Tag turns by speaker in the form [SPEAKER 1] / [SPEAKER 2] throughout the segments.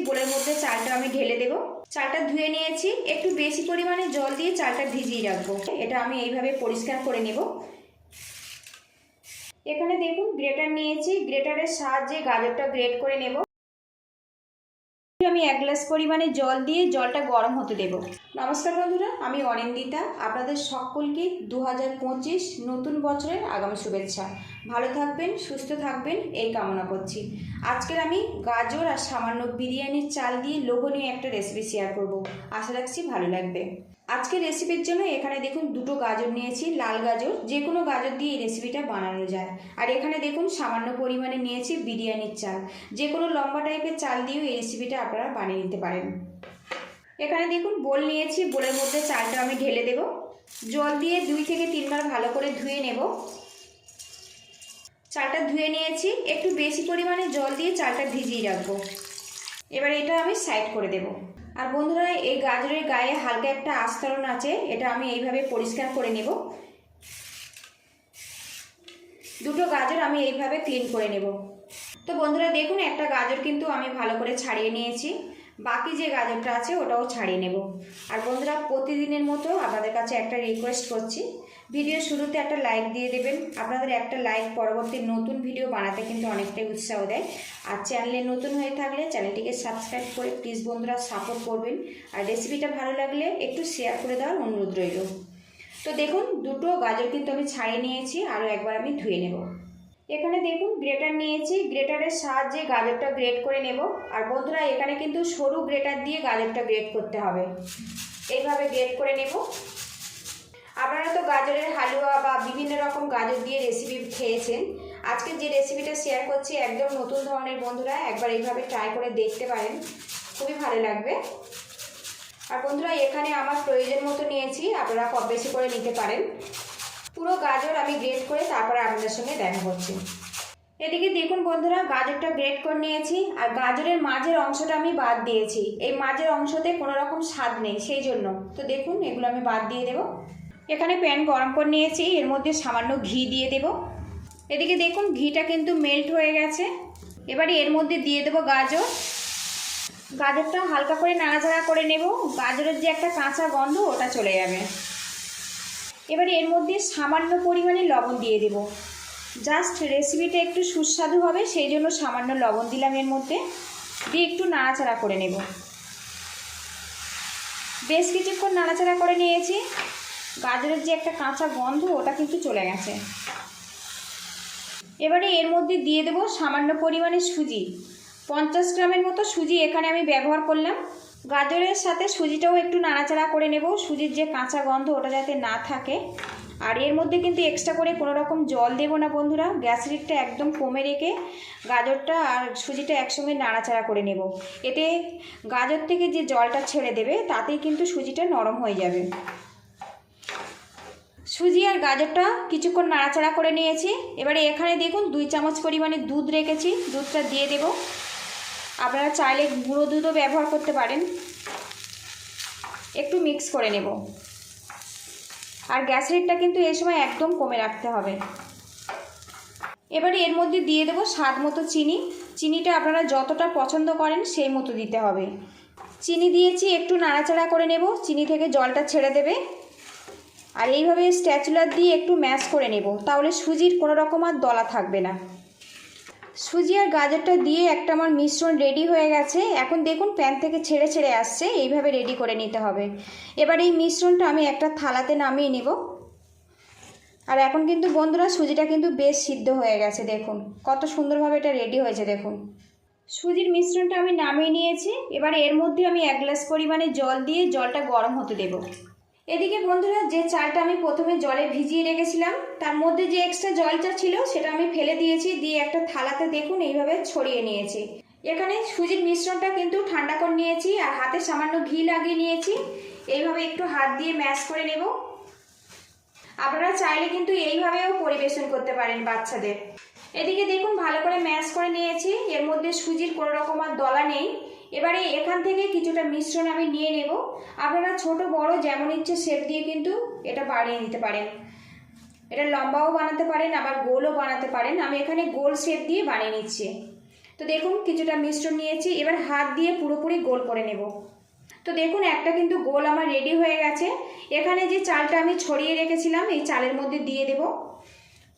[SPEAKER 1] বোলের মধ্যে চালটা আমি ঢেলে দেব। চালটা ধুয়ে নিয়েছি, একটু বেশি পরিমাণে জল দিয়ে চালটা ভিজিয়ে রাখবো। এটা আমি এইভাবে পরিষ্কার করে নেব। এখানে দেখুন গ্রেটার নিয়েছি, গ্রেটারের সাহায্যে গাজরটা গ্রেট করে নেব। আমি 1 গ্লাস পরিমাণে জল দিয়ে জলটা গরম হতে দেব। নমস্কার বন্ধুরা, আমি অনিন্দিতা। আপনাদের সকলকে 2025 নতুন বছরের আগামী শুভেচ্ছা। ভালো থাকবেন, সুস্থ থাকবেন এই কামনা করছি। আজকের আমি গাজর আর সামান্য বিরিয়ানির চাল দিয়ে লোভনীয় একটা রেসিপি শেয়ার করব। আশা রাখছি ভালো লাগবে। আজকের রেসিপির জন্য এখানে দেখুন 2টো গাজর নিয়েছি, লাল গাজর। যে কোনো গাজর দিয়ে এই রেসিপিটা বানানো যায়। আর এখানে দেখুন সামান্য পরিমাণে নিয়েছি বিরিয়ানির চাল। যে কোনো লম্বা টাইপের চাল দিয়েও এই রেসিপিটা আপনারা বানিয়ে নিতে পারেন। এখানে দেখুন বোল নিয়েছি, বোলের মধ্যে চালটা আমি ঢেলে দেব। জল দিয়ে 2 থেকে 3 বার ভালো করে ধুয়ে নেব। চালটা ধুয়ে নিয়েছি, একটু বেশি পরিমাণে জল দিয়ে চালটা ভিজিয়ে রাখবো। এবার এটা আমি সাইড করে দেব। আর বন্ধুরা, এই গাজরের গায়ে হালকা একটা আস্তরণ আছে, এটা আমি এইভাবে পরিষ্কার করে নেব। 2টো গাজর আমি এইভাবে ক্লিন করে নেব। তো বন্ধুরা দেখুন, একটা গাজর কিন্তু আমি ভালো করে ছাড়িয়ে নিয়েছি। বাকি যে গাজরটা আছে ওটাও ছাড়িয়ে নেব। আর বন্ধুরা, প্রতিদিনের মতো আপনাদের কাছে একটা রিকোয়েস্ট করছি, ভিডিও শুরুতে একটা লাইক দিয়ে দেবেন। আপনাদের একটা লাইক পরবর্তী নতুন ভিডিও বানাতে কিন্তু অনেকটাই উৎসাহ দেয়। আর চ্যানেলে নতুন হয়ে থাকলে চ্যানেলটিকে সাবস্ক্রাইব করে প্লিজ বন্ধুরা সাপোর্ট করবেন। আর রেসিপিটা ভালো লাগলে একটু শেয়ার করে দেওয়ার অনুরোধ রইল। তো দেখুন 2টো গাজর কিন্তু আমি ছাড়িয়ে নিয়েছি, আরও একবার আমি ধুয়ে নেব। এখানে দেখুন গ্রেটার নিয়েছি, গ্রেটারের সাহায্যে গাজরটা গ্রেট করে নেব। আর বন্ধুরা, এখানে কিন্তু সরু গ্রেটার দিয়ে গাজরটা গ্রেট করতে হবে। এইভাবে গ্রেট করে নেব। আপনারা তো গাজরের হালুয়া বা বিভিন্ন রকম গাজর দিয়ে রেসিপি খেয়েছেন। আজকে যে রেসিপিটা শেয়ার করছি একদম নতুন ধরনের। বন্ধুরা একবার এইভাবে ট্রাই করে দেখতে পারেন, খুবই ভালো লাগবে। আর বন্ধুরা, এখানে আমার প্রয়োজন মতো নিয়েছি, আপনারা কম বেশি করে নিতে পারেন। পুরো গাজর আমি গ্রেট করে তারপরে আপনাদের সঙ্গে দেখা করছি। এদিকে দেখুন বন্ধুরা, গাজরটা গ্রেট করে নিয়েছি। আর গাজরের মাঝের অংশটা আমি বাদ দিয়েছি। এই মাঝের অংশতে কোনো রকম স্বাদ নেই, সেই জন্য। তো দেখুন এগুলো আমি বাদ দিয়ে দেব। এখানে প্যান গরম করে নিয়েছি, এর মধ্যে সামান্য ঘি দিয়ে দেব। এদিকে দেখুন ঘিটা কিন্তু মেল্ট হয়ে গেছে। এবারে এর মধ্যে দিয়ে দেব গাজর। গাজরটা হালকা করে নাড়াচাড়া করে নেব। গাজরের যে একটা কাঁচা গন্ধ ওটা চলে যাবে। এবারে এর মধ্যে সামান্য পরিমাণে লবণ দিয়ে দেব। জাস্ট রেসিপিটা একটু সুস্বাদু হবে, সেই জন্য সামান্য লবণ দিলাম এর মধ্যে। দিয়ে একটু নাড়াচাড়া করে নেব। বেশ কিছুক্ষণ নাড়াচাড়া করে নিয়েছি। গাজরের যে একটা কাঁচা গন্ধ ওটা কিন্তু চলে গেছে। এবারে এর মধ্যে দিয়ে দেব সামান্য পরিমাণে সুজি। 50 গ্রামের মতো সুজি এখানে আমি ব্যবহার করলাম। গাজরের সাথে সুজিটাও একটু নাড়াচাড়া করে নেব, সুজির যে কাঁচা গন্ধ ওটা যাতে না থাকে। আর এর মধ্যে কিন্তু এক্সট্রা করে কোনো রকম জল দেব না বন্ধুরা। গ্যাস লিডটা একদম কমে রেখে গাজরটা আর সুজিটা একসঙ্গে নাড়াচাড়া করে নেব। এতে গাজর থেকে যে জলটা ছেড়ে দেবে তাতেই কিন্তু সুজিটা নরম হয়ে যাবে। সুজি আর গাজরটা কিছুক্ষণ নাড়াচাড়া করে নিয়েছি। এবারে এখানে দেখুন 2 চামচ পরিমাণে দুধ রেখেছি, দুধটা দিয়ে দেব। আপনারা চাইলে গুঁড়ো দুধও ব্যবহার করতে পারেন। একটু মিক্স করে নেব। আর গ্যাস রেটটা কিন্তু এই সময় একদম কমে রাখতে হবে। এবারে এর মধ্যে দিয়ে দেব স্বাদ মতো চিনি। চিনিটা আপনারা যতটা পছন্দ করেন সেই মতো দিতে হবে। চিনি দিয়েছি, একটু নাড়াচাড়া করে নেব। চিনি থেকে জলটা ছেড়ে দেবে। আর এইভাবে স্প্যাচুলার দিয়ে একটু ম্যাশ করে নেব, তাহলে সুজির কোনো রকম আর দলা থাকবে না। সুজি আর গাজরটা দিয়ে একটা আমার মিশ্রণ রেডি হয়ে গেছে। এখন দেখুন প্যান থেকে ছেড়ে ছেড়ে আসছে, এইভাবে রেডি করে নিতে হবে। এবার এই মিশ্রণটা আমি একটা থালাতে নামিয়ে নেব। আর এখন কিন্তু বন্ধুরা সুজিটা কিন্তু বেশ সিদ্ধ হয়ে গেছে, দেখুন কত সুন্দরভাবে এটা রেডি হয়েছে। দেখুন সুজির মিশ্রণটা আমি নামিয়ে নিয়েছি। এবার এর মধ্যে আমি 1 গ্লাস পরিমাণে জল দিয়ে জলটা গরম হতে দেব। এদিকে বন্ধুরা, যে চালটা আমি প্রথমে জলে ভিজিয়ে রেখেছিলাম তার মধ্যে যে এক্সট্রা জলটা ছিল সেটা আমি ফেলে দিয়েছি। দিয়ে একটা থালাতে দেখুন এইভাবে ছড়িয়ে নিয়েছি। এখানে সুজির মিশ্রণটা কিন্তু ঠান্ডা করে নিয়েছি আর হাতে সামান্য ঘি লাগিয়ে নিয়েছি। এইভাবে একটু হাত দিয়ে ম্যাশ করে নেব। আপনারা চাইলে কিন্তু এইভাবেও পরিবেশন করতে পারেন বাচ্চাদের। এদিকে দেখুন ভালো করে ম্যাশ করে নিয়েছি, এর মধ্যে সুজির কোনো রকম আর দলা নেই। এবারে এখান থেকে কিছুটা মিশ্রণ আমি নিয়ে নেব। আপনারা ছোট বড় যেমন ইচ্ছে শেপ দিয়ে কিন্তু এটা বানিয়ে নিতে পারেন। এটা লম্বাও বানাতে পারেন, আবার গোলও বানাতে পারেন। আমি এখানে গোল শেপ দিয়ে বানিয়ে নিচ্ছি। তো দেখুন কিছুটা মিশ্রণ নিয়েছি, এবার হাত দিয়ে পুরোপুরি গোল করে নেব। তো দেখুন একটা কিন্তু গোল আমার রেডি হয়ে গেছে। এখানে যে চালটা আমি ছড়িয়ে রেখেছিলাম এই চালের মধ্যে দিয়ে দেব।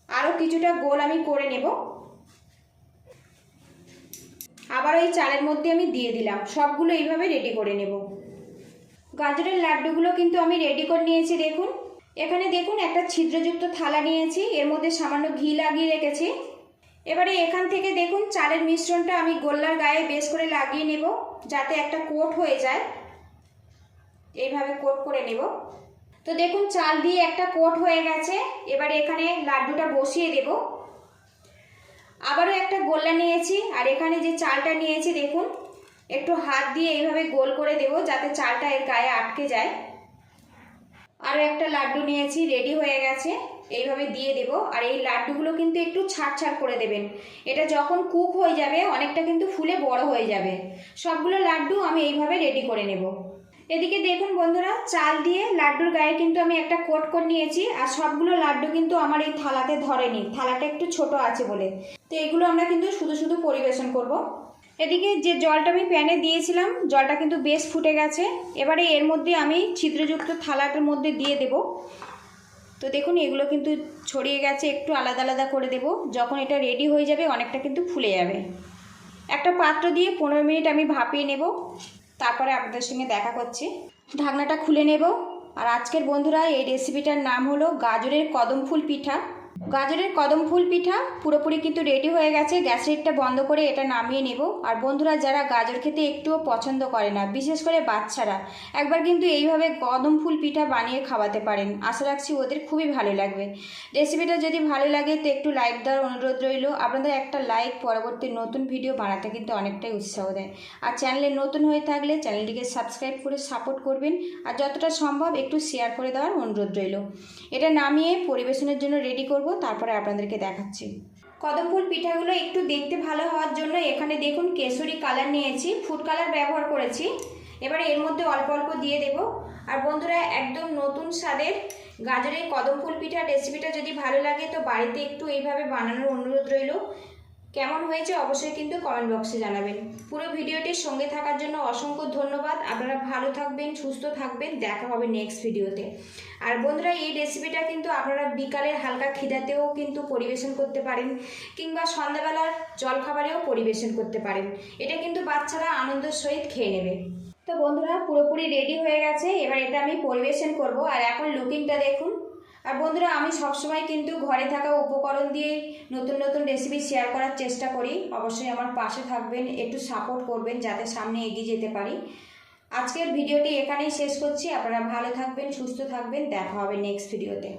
[SPEAKER 1] আরও কিছুটা গোল আমি করে নেব, আবার ওই চালের মধ্যে আমি দিয়ে দিলাম। সবগুলো এইভাবে রেডি করে নেব। গাজরের লাড্ডুগুলো কিন্তু আমি রেডি করে নিয়েছি। দেখুন এখানে দেখুন একটা ছিদ্রযুক্ত থালা নিয়েছি, এর মধ্যে সামান্য ঘি লাগিয়ে রেখেছি। এবারে এখান থেকে দেখুন চালের মিশ্রণটা আমি গোল্লার গায়ে বেশ করে লাগিয়ে নেব, যাতে একটা কোট হয়ে যায়। এইভাবে কোট করে নেব। তো দেখুন চাল দিয়ে একটা কোট হয়ে গেছে। এবারে এখানে লাড্ডুটা বসিয়ে দেব। আবারও একটা গোল্লা নিয়েছি, আর এখানে যে চালটা নিয়েছি দেখুন একটু হাত দিয়ে এইভাবে গোল করে দেব, যাতে চালটা এর গায়ে আটকে যায়। আরও একটা লাড্ডু নিয়েছি, রেডি হয়ে গেছে। এইভাবে দিয়ে দেব, আর এই লাড্ডুগুলো কিন্তু একটু ছাড় ছাড় করে দেবেন। এটা যখন কুক হয়ে যাবে অনেকটা কিন্তু ফুলে বড় হয়ে যাবে। সবগুলো লাড্ডু আমি এইভাবে রেডি করে নেব। এদিকে দেখুন বন্ধুরা, চাল দিয়ে লাড্ডুর গায়ে কিন্তু আমি একটা কোট করে নিয়েছি, আর সবগুলো লাড্ডু কিন্তু আমার এই থালাতে ধরেনি, থালাটা একটু ছোট আছে বলে। তো এগুলো আমরা কিন্তু শুধু শুধু পরিবেশন করব। এদিকে যে জলটা আমি প্যানে দিয়েছিলাম, জলটা কিন্তু বেশ ফুটে গেছে। এবারে এর মধ্যে আমি ছিদ্রযুক্ত থালাটার মধ্যে দিয়ে দেব। তো দেখুন এগুলো কিন্তু ছড়িয়ে গেছে, একটু আলাদা আলাদা করে দেব। যখন এটা রেডি হয়ে যাবে অনেকটা কিন্তু ফুলে যাবে। একটা পাত্র দিয়ে 15 মিনিট আমি ভাপিয়ে নেব, তারপরে আপনাদের সঙ্গে দেখা করছি। ঢাকনাটা খুলে নেব। আর আজকের বন্ধুরা এই রেসিপিটার নাম হলো গাজরের কদম ফুল পিঠা। গাজরের কদম ফুল পিঠা পুরোপুরি কিন্তু রেডি হয়ে গেছে। গ্যাস লাইটটা বন্ধ করে এটা নামিয়ে নেব। আর বন্ধুরা যারা গাজর খেতে একটুও পছন্দ করে না, বিশেষ করে বাচ্চারা, একবার কিন্তু এইভাবে কদম ফুল পিঠা বানিয়ে খাওয়াতে পারেন। আশা রাখছি ওদের খুবই ভালো লাগবে। রেসিপিটা যদি ভালো লাগে তো একটু লাইক দেওয়ার অনুরোধ রইল। আপনাদের একটা লাইক পরবর্তী নতুন ভিডিও বানাতে কিন্তু অনেকটাই উৎসাহ দেয়। আর চ্যানেলে নতুন হয়ে থাকলে চ্যানেলটিকে সাবস্ক্রাইব করে সাপোর্ট করবেন, আর যতটা সম্ভব একটু শেয়ার করে দেওয়ার অনুরোধ রইল। এটা নামিয়ে পরিবেশনের জন্য রেডি করব, তারপরে আপনাদেরকে দেখাচ্ছি। কদম ফুল পিঠাগুলো একটু দেখতে ভালো হওয়ার জন্য এখানে দেখুন কেশরি কালার নিয়েছি, ফুড কালার ব্যবহার করেছি। এবারে এর মধ্যে অল্প অল্প দিয়ে দেব। আর বন্ধুরা একদম নতুন স্বাদের গাজরের কদম ফুল পিঠার রেসিপিটা যদি ভালো লাগে তো বাড়িতে একটু এইভাবে বানানোর অনুরোধ রইল। কেমন হয়েছে অবশ্যই কিন্তু কমেন্ট বক্সে জানাবেন। পুরো ভিডিওটির সঙ্গে থাকার জন্য অসংখ্য ধন্যবাদ। আপনারা ভালো থাকবেন, সুস্থ থাকবেন। দেখা হবে নেক্সট ভিডিওতে। আর বন্ধুরা এই রেসিপিটা কিন্তু আপনারা বিকালের হালকা খিদাতেও কিন্তু পরিবেশন করতে পারেন, কিংবা সন্ধ্যাবেলার জলখাবারেও পরিবেশন করতে পারেন। এটা কিন্তু বাচ্চারা আনন্দের সহিত খেয়ে নেবে। তো বন্ধুরা পুরোপুরি রেডি হয়ে গেছে, এবার এটা আমি পরিবেশন করব। আর এখন লুকিংটা দেখুন। আর বন্ধুরা আমি সবসময় কিন্তু ঘরে থাকা উপকরণ দিয়ে নতুন নতুন রেসিপি শেয়ার করার চেষ্টা করি। অবশ্যই আমার পাশে থাকবেন, একটু সাপোর্ট করবেন যাতে সামনে এগিয়ে যেতে পারি। আজকের ভিডিওটি এখানেই শেষ করছি। আপনারা ভালো থাকবেন, সুস্থ থাকবেন। দেখা হবে নেক্সট ভিডিওতে।